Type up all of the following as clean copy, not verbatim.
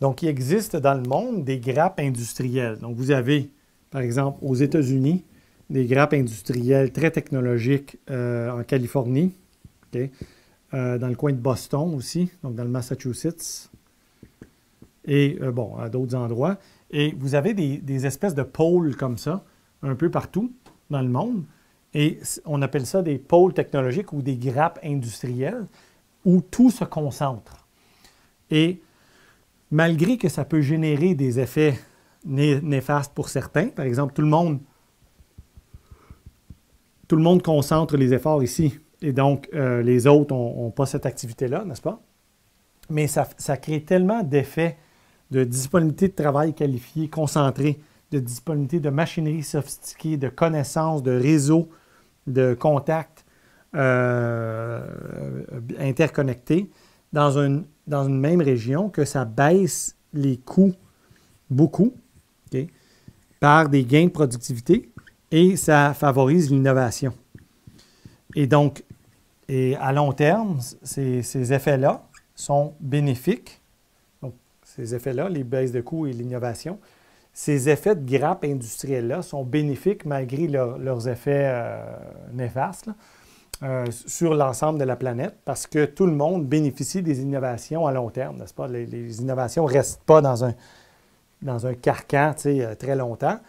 Donc, il existe dans le monde des grappes industrielles. Donc, vous avez, par exemple, aux États-Unis, des grappes industrielles très technologiques en Californie, okay? Dans le coin de Boston aussi, donc dans le Massachusetts, et bon, à d'autres endroits. Et vous avez des espèces de pôles comme ça, un peu partout dans le monde. Et on appelle ça des pôles technologiques ou des grappes industrielles où tout se concentre. Et malgré que ça peut générer des effets néfastes pour certains, par exemple, tout le monde concentre les efforts ici, et donc les autres n'ont pas cette activité-là, n'est-ce pas? Mais ça crée tellement d'effets de disponibilité de travail qualifié, concentré, de disponibilité de machinerie sophistiquée, de connaissances, de réseaux, de contacts interconnectés dans une même région que ça baisse les coûts beaucoup, okay, par des gains de productivité et ça favorise l'innovation. Et donc, à long terme, ces effets-là sont bénéfiques. Donc, ces effets-là, les baisses de coûts et l'innovation, ces effets de grappe industrielle-là sont bénéfiques malgré leurs effets néfastes là, sur l'ensemble de la planète parce que tout le monde bénéficie des innovations à long terme, n'est-ce pas? Les innovations ne restent pas dans un carcan très longtemps.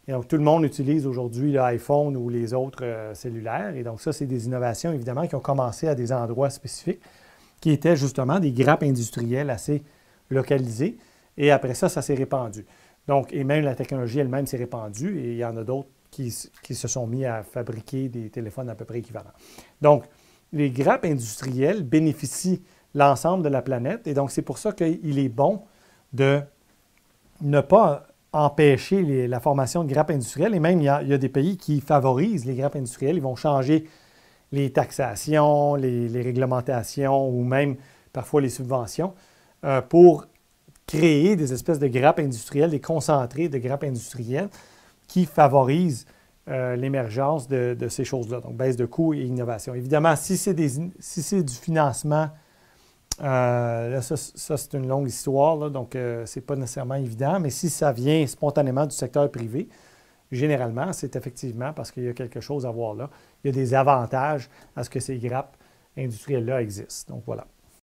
Et donc, tout le monde utilise aujourd'hui l'iPhone ou les autres cellulaires. Et donc, ça, c'est des innovations, évidemment, qui ont commencé à des endroits spécifiques, qui étaient justement des grappes industrielles assez localisées. Et après ça, ça s'est répandu. Donc, et même la technologie elle-même s'est répandue. Et il y en a d'autres qui se sont mis à fabriquer des téléphones à peu près équivalents. Donc, les grappes industrielles bénéficient l'ensemble de la planète. Et donc, c'est pour ça qu'il est bon de ne pas empêcher la formation de grappes industrielles. Et même, il y a des pays qui favorisent les grappes industrielles. Ils vont changer les taxations, les réglementations ou même parfois les subventions pour créer des espèces de grappes industrielles, des concentrés de grappes industrielles qui favorisent l'émergence de ces choses-là. Donc, baisse de coûts et innovation. Évidemment, si c'est du financement, là, ça c'est une longue histoire, là, donc ce n'est pas nécessairement évident, mais si ça vient spontanément du secteur privé, généralement, c'est effectivement parce qu'il y a quelque chose à voir là. Il y a des avantages à ce que ces grappes industrielles-là existent. Donc, voilà.